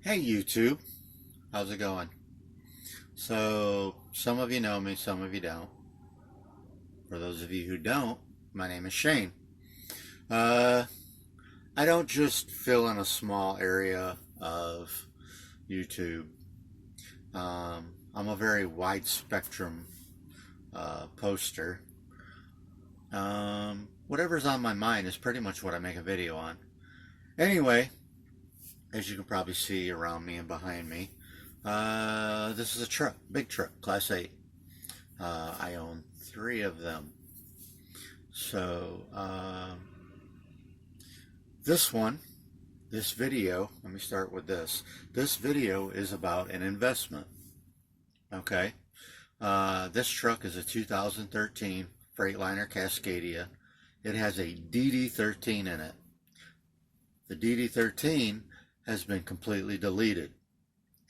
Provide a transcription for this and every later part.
Hey YouTube, how's it going? So, some of you know me, some of you don't. For those of you who don't, my name is Shane. Uh, I don't just fill in a small area of YouTube. I'm a very wide spectrum poster. Whatever's on my mind is pretty much what I make a video on. Anyway, as you can probably see around me and behind me, this is a truck, big truck, Class 8. I own 3 of them. So, this video, let me start with this. This video is about an investment. Okay. This truck is a 2013 Freightliner Cascadia. It has a DD13 in it. The DD13 has been completely deleted.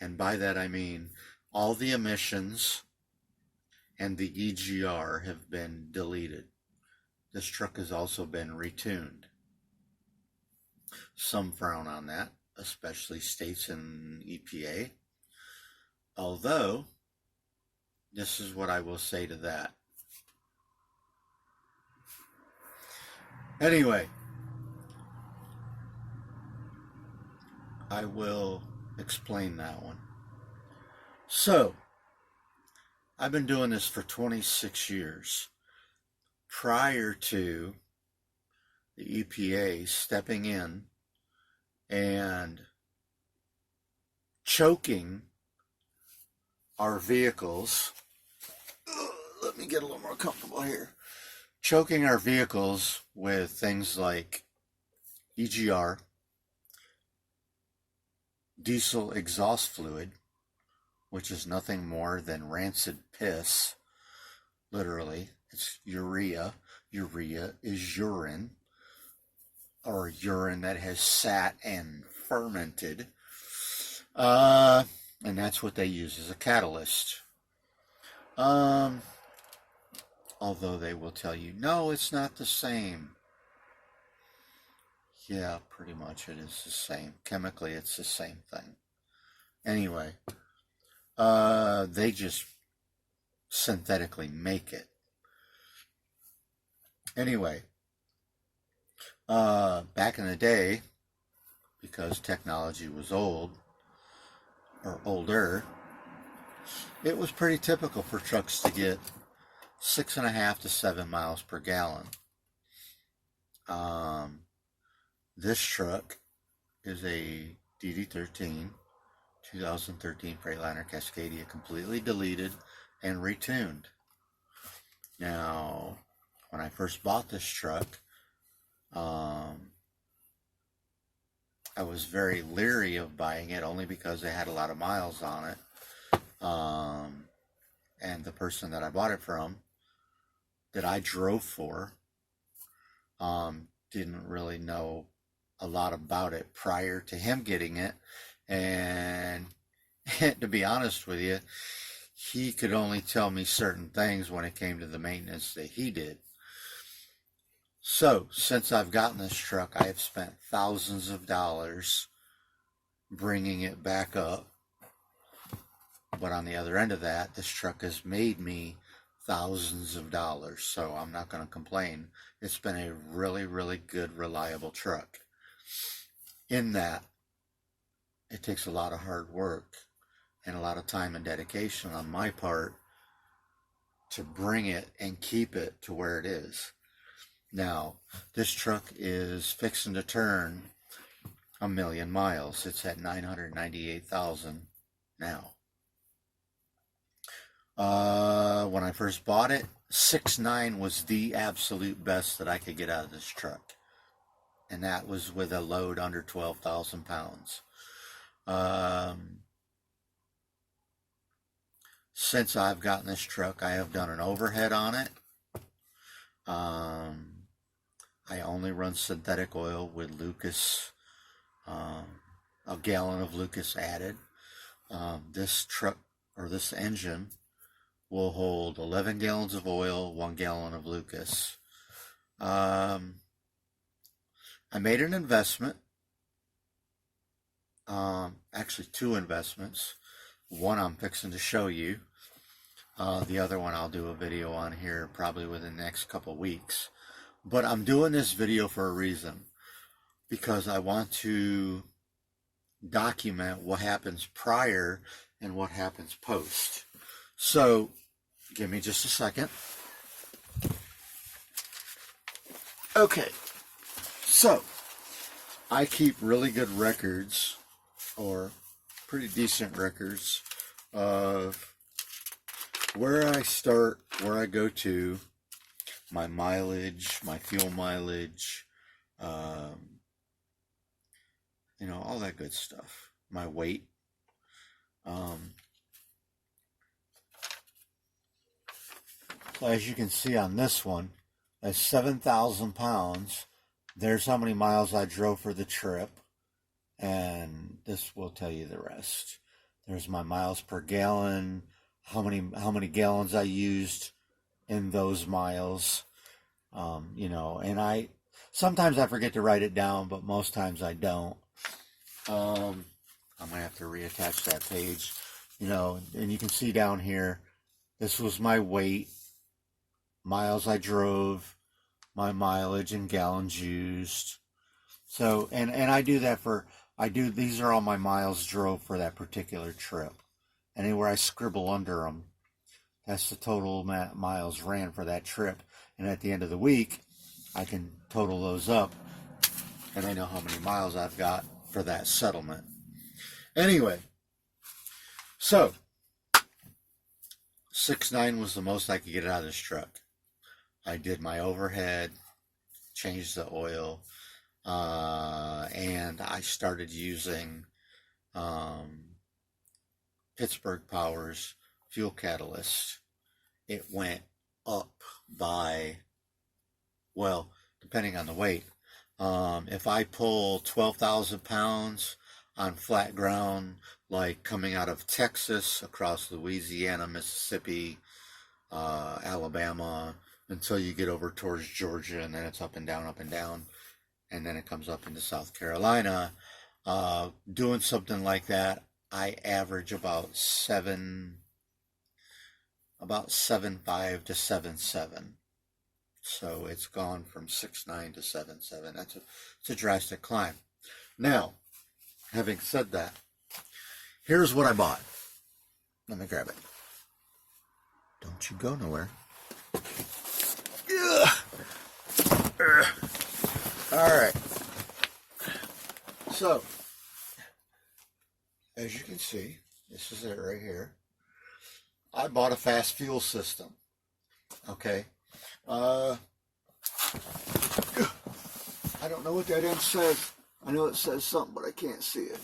And by that I mean all the emissions and the EGR have been deleted. This truck has also been retuned. Some frown on that, especially states and EPA. Although, this is what I will say to that. Anyway, I will explain that one. So, I've been doing this for 26 years. Prior to the EPA stepping in and choking our vehicles, let me get a little more comfortable here, choking our vehicles with things like EGR, diesel exhaust fluid, which is nothing more than rancid piss, literally. It's urea. Urea is urine, or urine that has sat and fermented. And that's what they use as a catalyst. Although they will tell you, no, it's not the same. Yeah, pretty much it is the same. Chemically, it's the same thing. Anyway, they just synthetically make it. Anyway, back in the day, because technology was old, or older, it was pretty typical for trucks to get 6.5 to 7 miles per gallon. This truck is a DD13, 2013 Freightliner Cascadia, completely deleted and retuned. Now, when I first bought this truck, I was very leery of buying it only because it had a lot of miles on it. And the person that I bought it from, that I drove for, didn't really know a lot about it prior to him getting it. And to be honest with you, he could only tell me certain things when it came to the maintenance that he did. So, since I've gotten this truck, I have spent thousands of dollars bringing it back up. But on the other end of that, this truck has made me thousands of dollars, so I'm not going to complain. It's been a really, really good, reliable truck. In that, it takes a lot of hard work and a lot of time and dedication on my part to bring it and keep it to where it is. Now, this truck is fixing to turn 1 million miles. It's at 998,000 now. When I first bought it, 6.9 was the absolute best that I could get out of this truck. And that was with a load under 12,000 pounds. Since I've gotten this truck, I have done an overhead on it. I only run synthetic oil with Lucas, a gallon of Lucas added. This truck, or this engine, will hold 11 gallons of oil, 1 gallon of Lucas. I made an investment. actually 2 investments. One I'm fixing to show you. The other one I'll do a video on here probably within the next couple weeks. But I'm doing this video for a reason, because I want to document what happens prior and what happens post. So, give me just a second. Okay, so I keep really good records, or pretty decent records, of where I start, where I go to, my mileage, my fuel mileage, you know, all that good stuff, my weight. So as you can see on this one, that's 7,000 pounds. There's how many miles I drove for the trip, and this will tell you the rest. There's my miles per gallon, how many gallons I used in those miles. You know, and sometimes I forget to write it down, but most times I don't. I'm gonna have to reattach that page, you know, and you can see down here, this was my weight, miles I drove, my mileage in gallons used. So, and I do that these are all my miles drove for that particular trip. Anywhere I scribble under them, that's the total miles ran for that trip. And at the end of the week, I can total those up, and I know how many miles I've got for that settlement. Anyway, so 6.9 was the most I could get out of this truck. I did my overhead, changed the oil, and I started using Pittsburgh Power's fuel catalyst. It went up by, well, depending on the weight. If I pull 12,000 pounds on flat ground, like coming out of Texas, across Louisiana, Mississippi, Alabama, until you get over towards Georgia, and then it's up and down, and then it comes up into South Carolina. Doing something like that, I average about 7.5 to 7.7. So it's gone from 6.9 to 7.7. It's a drastic climb. Now, having said that, here's what I bought. Let me grab it. Don't you go nowhere. Alright. So, as you can see, this is it right here. I bought a FASS fuel system. Okay. I don't know what that end says. I know it says something, but I can't see it.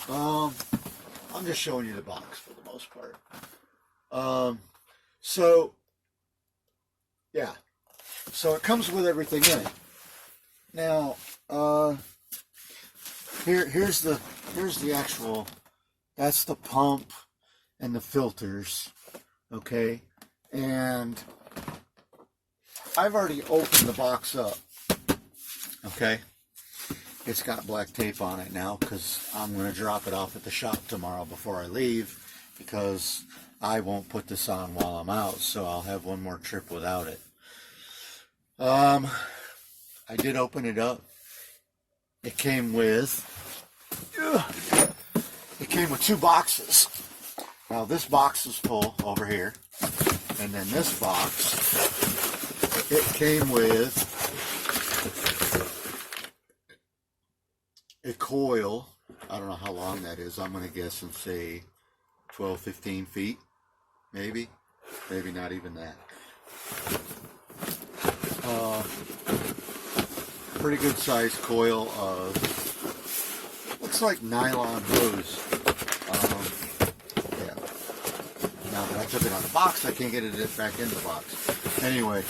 I'm just showing you the box for the most part. So, yeah. So it comes with everything in it. Now, here's the actual, that's the pump and the filters, okay? And I've already opened the box up, okay? It's got black tape on it now because I'm going to drop it off at the shop tomorrow before I leave, because I won't put this on while I'm out, so I'll have one more trip without it. I did open it up. It came with 2 boxes. Now this box is full over here, and then this box, it came with a coil. I don't know how long that is. I'm going to guess and say 12, 15 feet, maybe not even that. Pretty good sized coil of, looks like nylon hose. Yeah. Now that I took it out of the box, I can't get it back in the box. Anyway,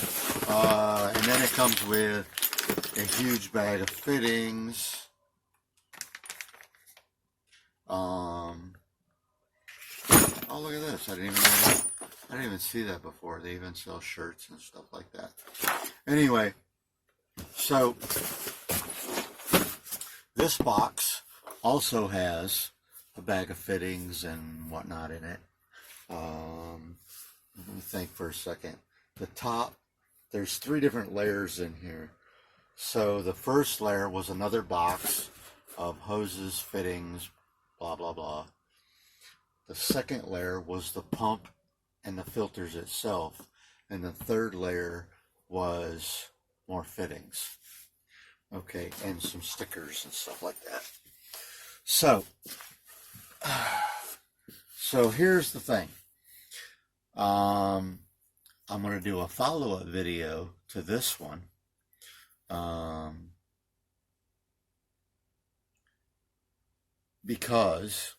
and then it comes with a huge bag of fittings. Oh, look at this! I didn't even see that before. They even sell shirts and stuff like that. Anyway, so this box also has a bag of fittings and whatnot in it. Let me think for a second. The top, there's 3 different layers in here. So the first layer was another box of hoses, fittings, blah, blah, blah. The second layer was the pump and the filters itself. And the third layer was more fittings. Okay, and some stickers and stuff like that. So here's the thing. I'm going to do a follow-up video to this one. Because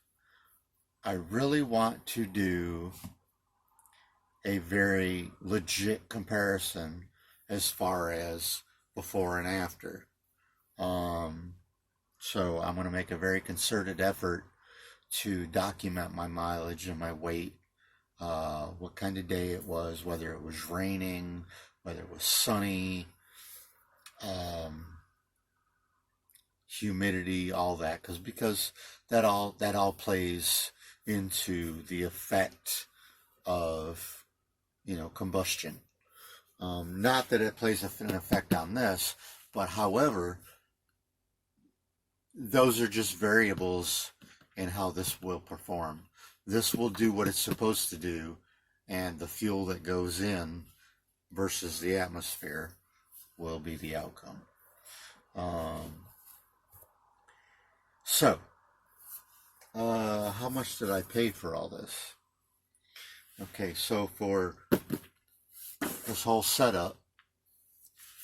I really want to do a very legit comparison as far as before and after. So I'm going to make a very concerted effort to document my mileage and my weight, what kind of day it was, whether it was raining, whether it was sunny, humidity, all that, because that all plays into the effect of, combustion. Not that it plays an effect on this, but however, those are just variables in how this will perform. This will do what it's supposed to do, and the fuel that goes in versus the atmosphere will be the outcome. So, how much did I pay for all this? Okay, so for this whole setup,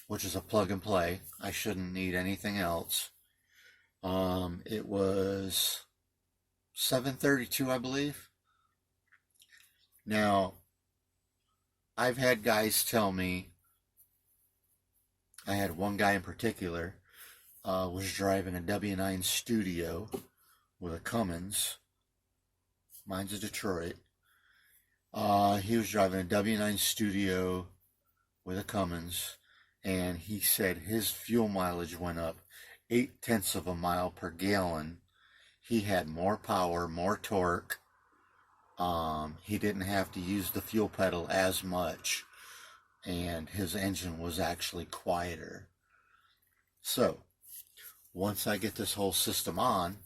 which is a plug and play, I shouldn't need anything else. It was $732, I believe. Now, I've had guys tell me, I had one guy in particular, was driving a W9 Studio with a Cummins. Mine's a Detroit. He was driving a W9 Studio with a Cummins, and he said his fuel mileage went up 0.8 of a mile per gallon. He had more power, more torque. He didn't have to use the fuel pedal as much, and his engine was actually quieter. So, once I get this whole system on,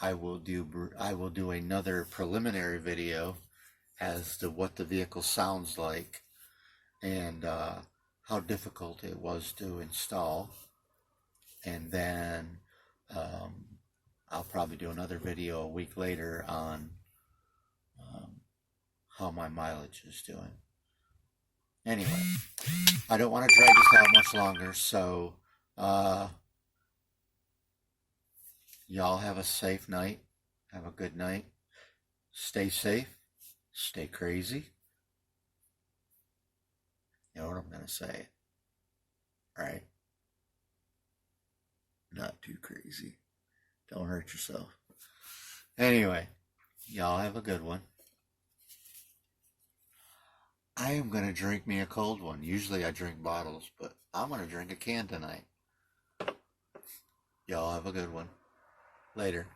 I will do another preliminary video as to what the vehicle sounds like and how difficult it was to install. And then I'll probably do another video a week later on how my mileage is doing. Anyway, I don't want to drag this out much longer, so y'all have a safe night. Have a good night. Stay safe. Stay crazy. You know what I'm going to say. Alright? Not too crazy. Don't hurt yourself. Anyway, y'all have a good one. I am going to drink me a cold one. Usually I drink bottles, but I'm going to drink a can tonight. Y'all have a good one. Later.